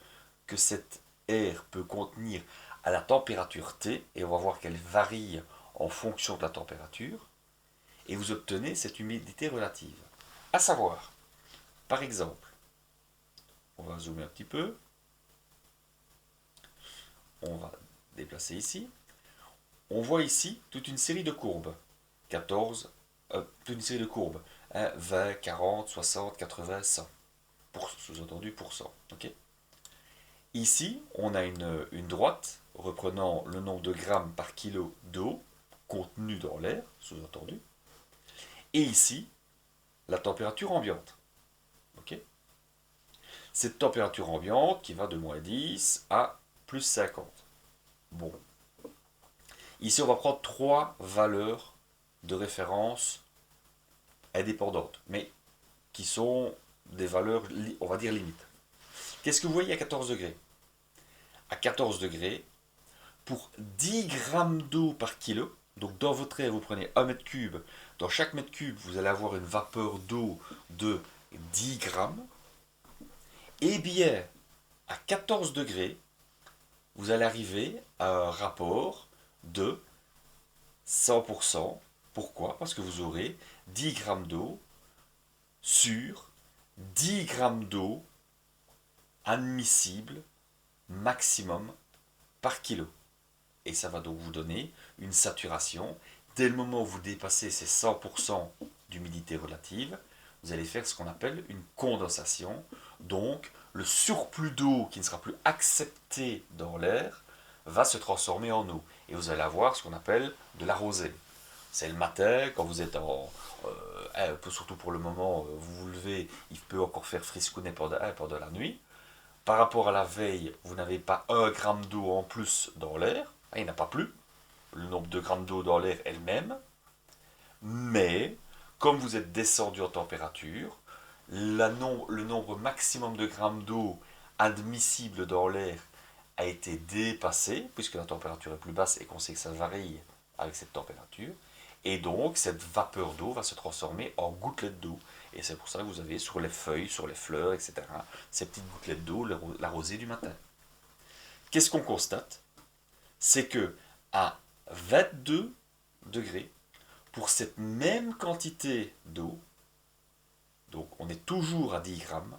que cet air peut contenir à la température T, et on va voir qu'elle varie en fonction de la température, et vous obtenez cette humidité relative. À savoir, par exemple, on va zoomer un petit peu, on va déplacer ici, on voit ici toute une série de courbes, 14, toute une série de courbes, 20, 40, 60, 80, 100, sous-entendu pour cent. Okay. Ici, on a une droite reprenant le nombre de grammes par kilo d'eau contenue dans l'air, sous-entendu, et ici, la température ambiante. Okay. Cette température ambiante qui va de moins 10 à plus 50. Bon. Ici, on va prendre trois valeurs de référence indépendantes, mais qui sont des valeurs, on va dire, limites. Qu'est-ce que vous voyez à 14 degrés? À 14 degrés, pour 10 grammes d'eau par kilo, donc dans votre air, vous prenez 1 mètre cube, dans chaque mètre cube, vous allez avoir une vapeur d'eau de 10 grammes, et bien, à 14 degrés, vous allez arriver à un rapport de 100%. Pourquoi? Parce que vous aurez 10 grammes d'eau sur 10 grammes d'eau admissible maximum par kilo. Et ça va donc vous donner une saturation. Dès le moment où vous dépassez ces 100% d'humidité relative, vous allez faire ce qu'on appelle une condensation. Donc, le surplus d'eau qui ne sera plus accepté dans l'air va se transformer en eau. Et vous allez avoir ce qu'on appelle de la rosée. C'est le matin, quand vous êtes surtout pour le moment, vous vous levez, il peut encore faire friscouner pendant la nuit. Par rapport à la veille, vous n'avez pas 1 gramme d'eau en plus dans l'air. Il n'y en a pas plus. Le nombre de grammes d'eau dans l'air est le même. Mais, comme vous êtes descendu en température, le nombre maximum de grammes d'eau admissible dans l'air a été dépassé, puisque la température est plus basse et qu'on sait que ça varie avec cette température. Et donc, cette vapeur d'eau va se transformer en gouttelettes d'eau. Et c'est pour ça que vous avez sur les feuilles, sur les fleurs, etc., ces petites gouttelettes d'eau, la rosée du matin. Qu'est-ce qu'on constate? C'est que à 22 degrés, pour cette même quantité d'eau, donc on est toujours à 10 grammes,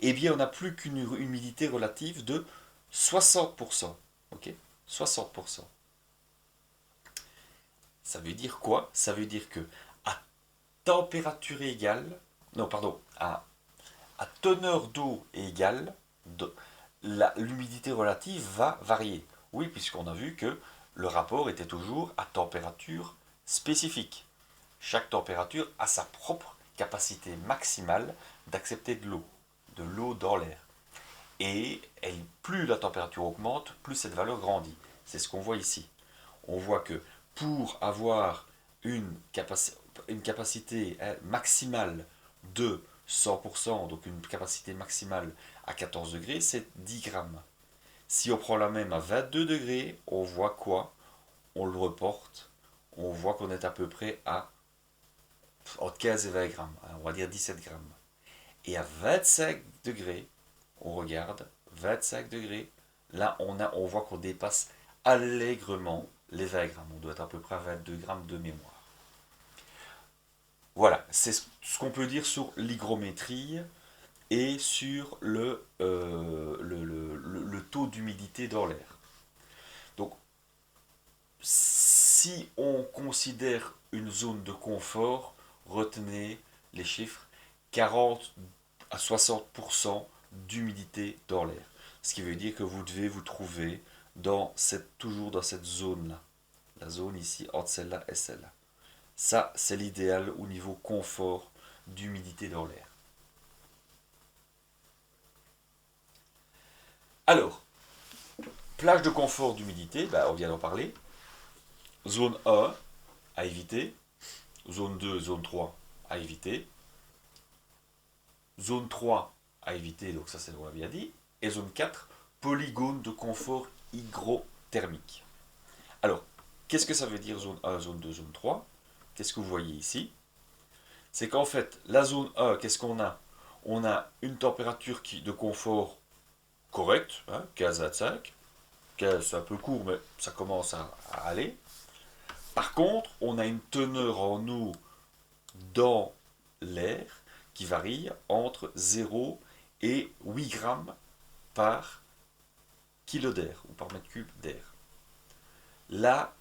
eh bien on n'a plus qu'une humidité relative de 60%. Ok, 60%. Ça veut dire quoi? Ça veut dire que à température égale, non pardon, à teneur d'eau égale, l'humidité relative va varier. Oui, puisqu'on a vu que le rapport était toujours à température spécifique. Chaque température a sa propre capacité maximale d'accepter de l'eau dans l'air. Et plus la température augmente, plus cette valeur grandit. C'est ce qu'on voit ici. On voit que pour avoir une capacité maximale de 100%, donc une capacité maximale à 14 degrés, c'est 10 grammes. Si on prend la même à 22 degrés, on voit quoi? On le reporte, on voit qu'on est à peu près à entre 15 et 20 grammes, on va dire 17 grammes. Et à 25 degrés, on regarde, 25 degrés, là on voit qu'on dépasse allègrement les 20 grammes. On doit être à peu près à 22 grammes de mémoire. Voilà, c'est ce qu'on peut dire sur l'hygrométrie et sur le taux d'humidité dans l'air. Donc, si on considère une zone de confort, retenez les chiffres 40 à 60% d'humidité dans l'air. Ce qui veut dire que vous devez vous trouver toujours dans cette zone-là. La zone ici entre celle-là et celle-là. Ça, c'est l'idéal au niveau confort d'humidité dans l'air. Alors, plage de confort d'humidité, on vient d'en parler. Zone 1 à éviter. Zone 2, zone 3 à éviter. Zone 3 à éviter, donc ça c'est on l'a bien dit. Et zone 4, polygone de confort hygrothermique. Alors, qu'est-ce que ça veut dire zone 1, zone 2, zone 3? Qu'est-ce que vous voyez ici? C'est qu'en fait, la zone 1, qu'est-ce qu'on a? On a une température de confort correct, hein, 15-25. 15, c'est un peu court, mais ça commence à aller. Par contre, on a une teneur en eau dans l'air qui varie entre 0 et 8 grammes par kilo d'air ou par mètre cube d'air. Là,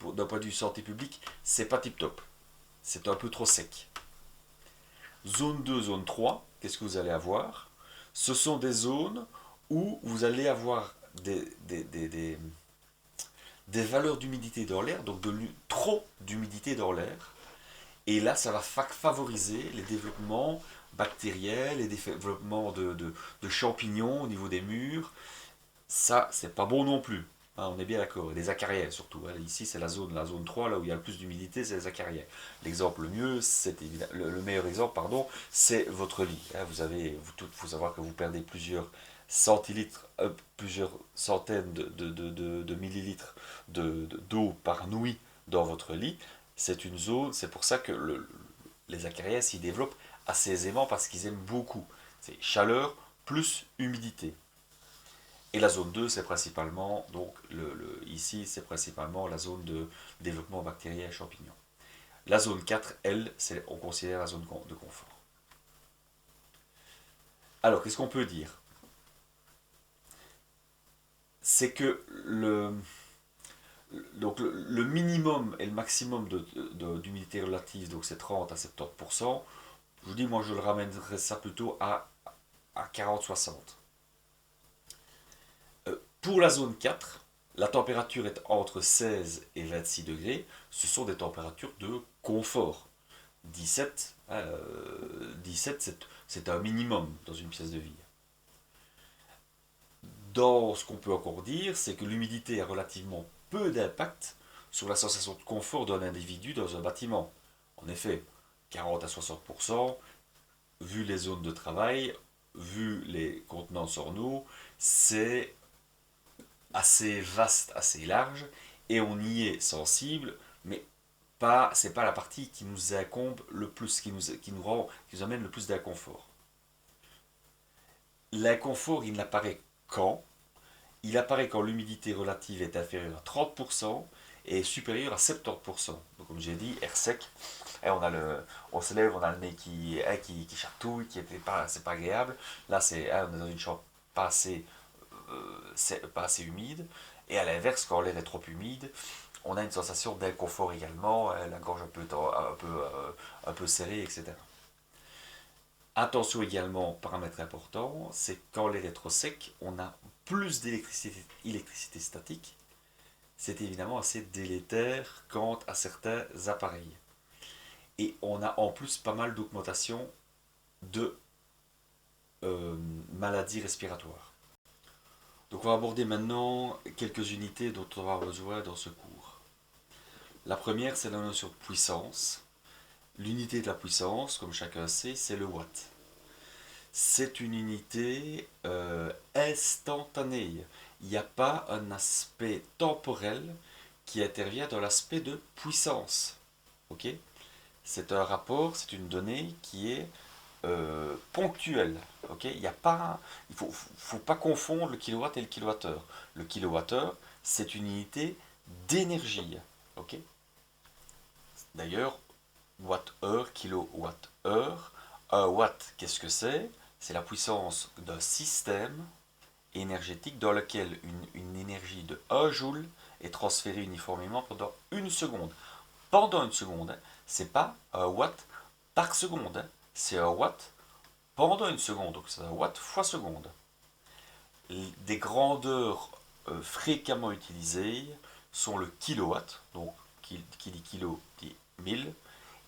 d'un point de vue santé publique, c'est pas tip top. C'est un peu trop sec. Zone 2, zone 3, qu'est-ce que vous allez avoir? Ce sont des zones où vous allez avoir des valeurs d'humidité dans l'air, donc trop d'humidité dans l'air. Et là, ça va favoriser les développements bactériels, les développements de champignons au niveau des murs. Ça, c'est pas bon non plus. Hein, on est bien d'accord. Les acariens surtout. Hein. Ici, c'est la zone 3, là où il y a le plus d'humidité, c'est les acariens. L'exemple le mieux, le meilleur exemple, pardon, c'est votre lit. Hein. Faut savoir que vous perdez plusieurs centilitres, plusieurs centaines de millilitres d'eau par nuit dans votre lit. C'est une zone, c'est pour ça que les acariens s'y développent assez aisément parce qu'ils aiment beaucoup. C'est chaleur plus humidité. Et la zone 2, c'est principalement, donc ici, c'est principalement la zone de développement bactérien et champignons. La zone 4, elle, on considère la zone de confort. Alors, qu'est-ce qu'on peut dire? C'est que le minimum et le maximum d'humidité relative, donc c'est 30 à 70%, je vous dis, moi je le ramènerais ça plutôt à 40-60. Pour la zone 4, la température est entre 16 et 26 degrés. Ce sont des températures de confort. 17, 17 c'est un minimum dans une pièce de vie. Dans ce qu'on peut encore dire, c'est que l'humidité a relativement peu d'impact sur la sensation de confort d'un individu dans un bâtiment. En effet, 40 à 60%, vu les zones de travail, vu les contenances en eau, c'est assez vaste, assez large, et on y est sensible, mais c'est pas la partie qui nous incombe le plus, qui nous amène le plus d'inconfort. L'inconfort, il n'apparaît quand? Il apparaît quand l'humidité relative est inférieure à 30% et supérieure à 70%. Donc comme j'ai dit, air sec, on se lève, on a le nez qui chatouille, c'est pas agréable. Là, on est dans une chambre pas assez humide. Et à l'inverse, quand l'air est trop humide, on a une sensation d'inconfort également, la gorge un peu serrée, etc. Attention également, paramètre important, c'est quand l'air est trop sec, on a plus d'électricité statique. C'est évidemment assez délétère quant à certains appareils. Et on a en plus pas mal d'augmentation de maladies respiratoires. Donc on va aborder maintenant quelques unités dont on aura besoin dans ce cours. La première, c'est la notion de puissance. L'unité de la puissance, comme chacun sait, c'est le watt. C'est une unité instantanée. Il n'y a pas un aspect temporel qui intervient dans l'aspect de puissance. Ok? C'est un rapport, c'est une donnée qui est ponctuelle. Ok? Il ne faut pas confondre le kilowatt et le kilowattheure. Le kilowattheure, c'est une unité d'énergie. Ok? D'ailleurs, watt-heure, kilowatt-heure. Un watt, qu'est-ce que c'est? C'est la puissance d'un système énergétique dans lequel une énergie de 1 joule est transférée uniformément pendant une seconde. Pendant une seconde, c'est pas un watt par seconde, hein. C'est un watt pendant une seconde, donc c'est un watt fois seconde. Des grandeurs fréquemment utilisées sont le kilowatt, donc qui dit kilo dit 1000,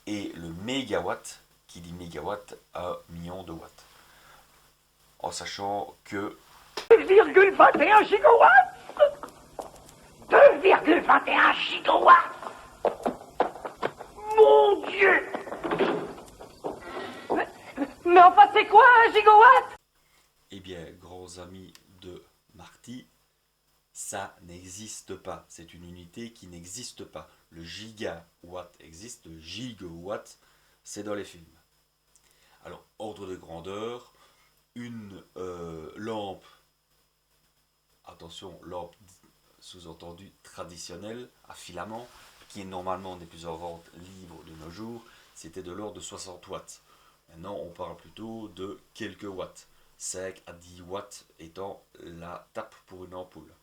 et le mégawatt, qui dit mégawatt, 1 million de watts. En sachant que 2,21 gigawatts 2,21 gigawatts Mon Dieu mais enfin, c'est quoi un gigawatt? eh bien, grands amis de Marty, ça n'existe pas. C'est une unité qui n'existe pas. Le gigawatt existe, le gigawatt, c'est dans les films. Alors, ordre de grandeur, une lampe attention, lampe sous-entendu traditionnelle à filament, qui normalement n'est plus en vente libre de nos jours, c'était de l'ordre de 60 watts. Maintenant, on parle plutôt de quelques watts. 5 à 10 watts étant la tape pour une ampoule.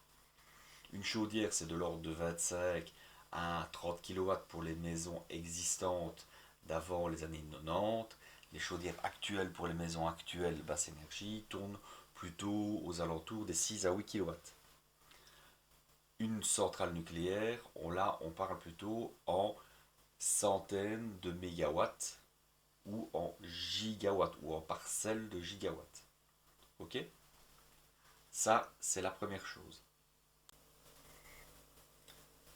Une chaudière, c'est de l'ordre de 25 à 30 kW pour les maisons existantes d'avant les années 90. Les chaudières actuelles pour les maisons actuelles basse énergie tournent plutôt aux alentours des 6 à 8 kW. Une centrale nucléaire, on parle plutôt en centaines de mégawatts ou en gigawatts ou en parcelles de gigawatts. Ok? Ça, c'est la première chose.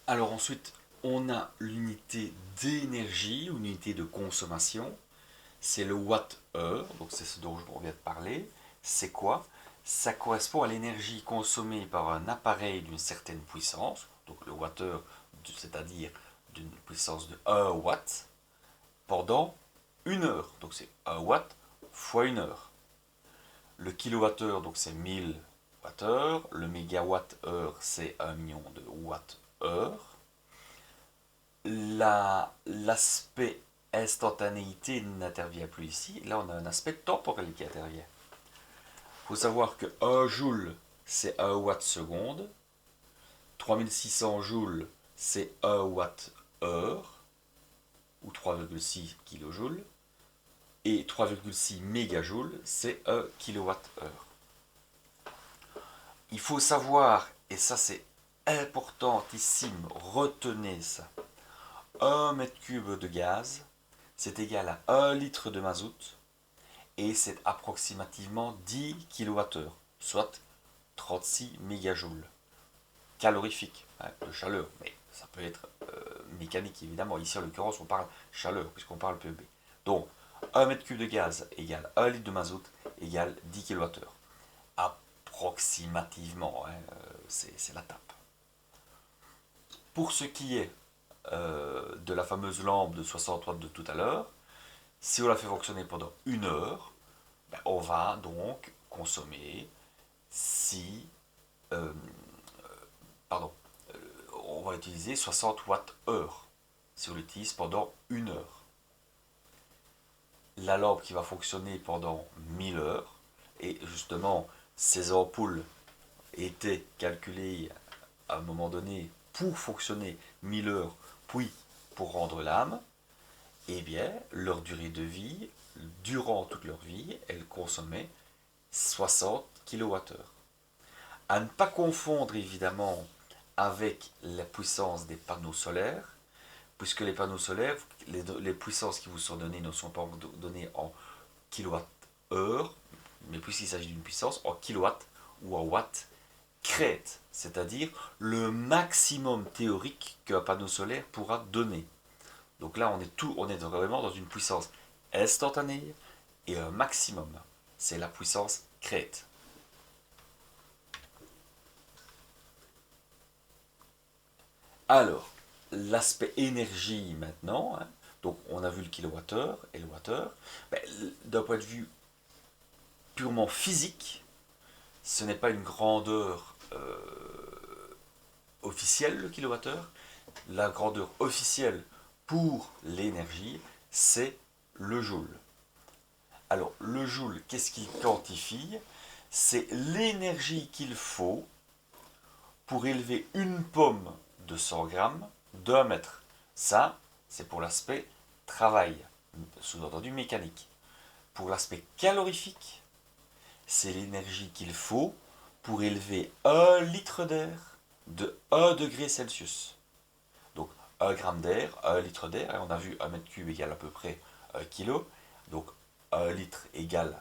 Alors ensuite, on a l'unité d'énergie, ou l'unité de consommation. C'est le watt-heure, donc c'est ce dont je viens de parler. C'est quoi? Ça correspond à l'énergie consommée par un appareil d'une certaine puissance, donc le watt-heure, c'est-à-dire d'une puissance de 1 watt, pendant une heure. Donc c'est 1 watt fois une heure. Le kilowattheure, donc c'est 1000 watts-heure. Le mégawatt-heure, c'est 1 million de watts-heure. L'aspect instantanéité n'intervient plus ici. Là, on a un aspect temporel qui intervient. Il faut savoir que 1 joule, c'est 1 watt seconde. 3600 joules, c'est 1 watt heure, ou 3,6 kJ. Et 3,6 mégajoules, c'est 1 kWh. Il faut savoir, et ça c'est importantissime, retenez ça, 1 mètre cube de gaz, c'est égal à 1 litre de mazout, et c'est approximativement 10 kWh, soit 36 mégajoules. Calorifique, hein, de chaleur, mais ça peut être mécanique évidemment. Ici en l'occurrence on parle chaleur, puisqu'on parle PEB. Donc 1 mètre cube de gaz égale 1 litre de mazout égale 10 kWh. Approximativement, hein, c'est la tape. Pour ce qui est de la fameuse lampe de 60 watts de tout à l'heure, si on la fait fonctionner pendant une heure, ben, on va donc consommer 6... on va utiliser 60 watts-heure si on l'utilise pendant une heure. La lampe qui va fonctionner pendant 1000 heures, et justement ces ampoules étaient calculées à un moment donné pour fonctionner 1000 heures, puis pour rendre l'âme, eh bien leur durée de vie, durant toute leur vie, elles consommaient 60 kWh. À ne pas confondre évidemment avec la puissance des panneaux solaires, puisque les panneaux solaires, les puissances qui vous sont données ne sont pas données en kilowattheure, mais puisqu'il s'agit d'une puissance en kilowatts ou en watts crête, c'est-à-dire le maximum théorique qu'un panneau solaire pourra donner. Donc là, on est vraiment dans une puissance instantanée et un maximum. C'est la puissance crête. Alors, l'aspect énergie maintenant, hein, donc on a vu le kilowattheure et le wattheure. Ben, d'un point de vue purement physique, ce n'est pas une grandeur officielle le kilowattheure. La grandeur officielle pour l'énergie, c'est le joule. Alors, le joule, qu'est-ce qu'il quantifie? C'est l'énergie qu'il faut pour élever une pomme de 100 grammes d'1 mètre. Ça, c'est pour l'aspect travail, sous-entendu mécanique. Pour l'aspect calorifique, c'est l'énergie qu'il faut pour élever 1 litre d'air de 1 degré Celsius. Donc 1 gramme d'air, 1 litre d'air, et on a vu 1 mètre cube égale à peu près 1 kilo, donc 1 litre égale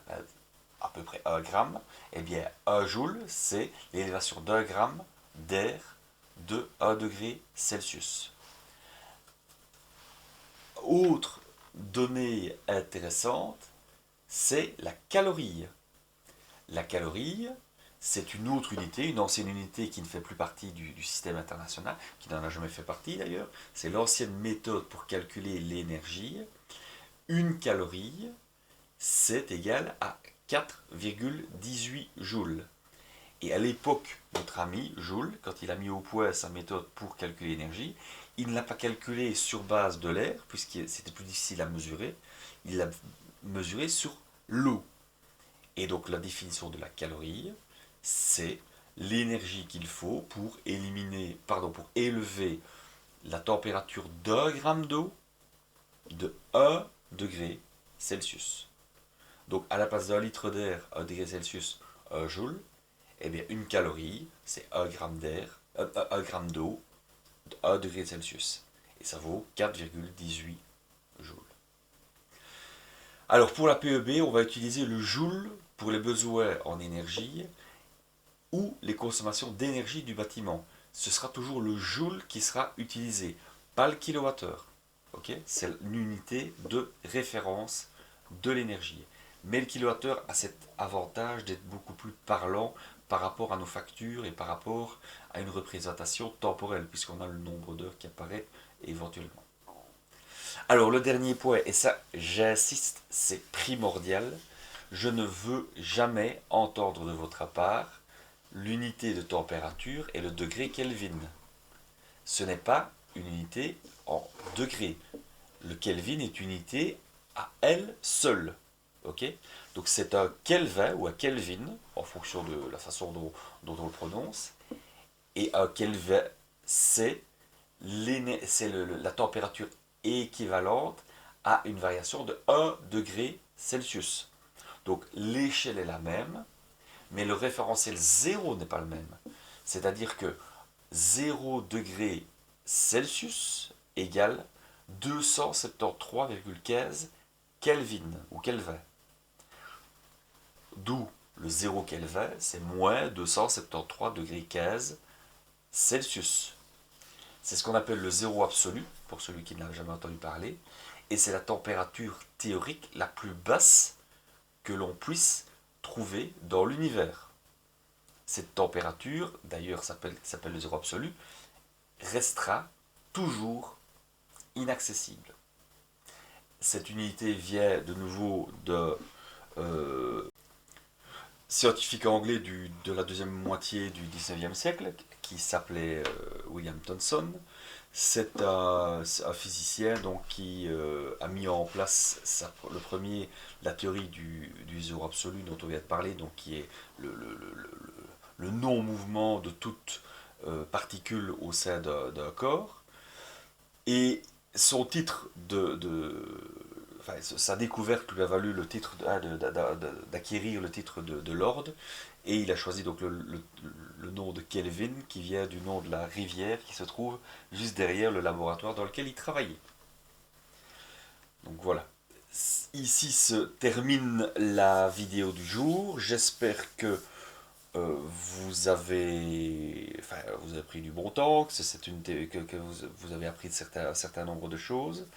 à peu près 1 gramme, et bien 1 joule, c'est l'élévation d'1 gramme d'air de 1 degré Celsius. Autre donnée intéressante, c'est la calorie. La calorie, c'est une autre unité, une ancienne unité qui ne fait plus partie du système international, qui n'en a jamais fait partie d'ailleurs. C'est l'ancienne méthode pour calculer l'énergie. Une calorie, c'est égal à 4,18 joules. Et à l'époque, notre ami Joule, quand il a mis au point sa méthode pour calculer l'énergie, il ne l'a pas calculé sur base de l'air, puisque c'était plus difficile à mesurer, il l'a mesuré sur l'eau. Et donc la définition de la calorie, c'est l'énergie qu'il faut pour élever la température d'un gramme d'eau de 1 degré Celsius. Donc à la place d'un litre d'air, 1 degré Celsius, 1 joule, eh bien une calorie, c'est 1 gramme d'air, 1 gramme d'eau, de 1 degré Celsius. Et ça vaut 4,18 joules. Alors pour la PEB, on va utiliser le joule pour les besoins en énergie ou les consommations d'énergie du bâtiment. Ce sera toujours le joule qui sera utilisé, pas le kilowattheure. Okay, c'est une unité de référence de l'énergie. Mais le kilowattheure a cet avantage d'être beaucoup plus parlant par rapport à nos factures et par rapport à une représentation temporelle, puisqu'on a le nombre d'heures qui apparaît éventuellement. Alors le dernier point, et ça j'insiste, c'est primordial, je ne veux jamais entendre de votre part l'unité de température et le degré Kelvin. Ce n'est pas une unité en degrés. Le Kelvin est une unité à elle seule. Okay, donc c'est un Kelvin ou un Kelvin, en fonction de la façon dont on le prononce. Et un Kelvin, c'est la température équivalente à une variation de 1 degré Celsius. Donc l'échelle est la même, mais le référentiel 0 n'est pas le même. C'est-à-dire que 0 degré Celsius égale 273,15 Kelvin ou Kelvin. D'où le 0 Kelvin, c'est moins 273 degrés 15 Celsius. C'est ce qu'on appelle le zéro absolu, pour celui qui n'a jamais entendu parler, et c'est la température théorique la plus basse que l'on puisse trouver dans l'univers. Cette température, d'ailleurs s'appelle le zéro absolu, restera toujours inaccessible. Cette unité vient de nouveau de scientifique anglais de la deuxième moitié du 19e siècle qui s'appelait William Thomson. C'est un physicien donc, qui a mis en place la théorie du zéro absolu dont on vient de parler, donc, qui est le non-mouvement de toute particule au sein d'un corps. Et son titre sa découverte lui a valu le titre d'acquérir le titre de Lord, et il a choisi donc le nom de Kelvin qui vient du nom de la rivière qui se trouve juste derrière le laboratoire dans lequel il travaillait. Donc voilà. Ici se termine la vidéo du jour. J'espère que vous avez pris du bon temps, que vous avez appris un certain nombre de choses.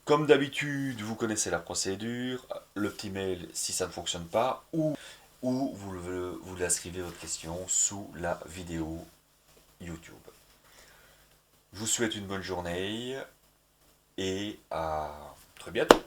Comme d'habitude, vous connaissez la procédure, le petit mail si ça ne fonctionne pas, ou vous inscrivez votre question sous la vidéo YouTube. Je vous souhaite une bonne journée et à très bientôt.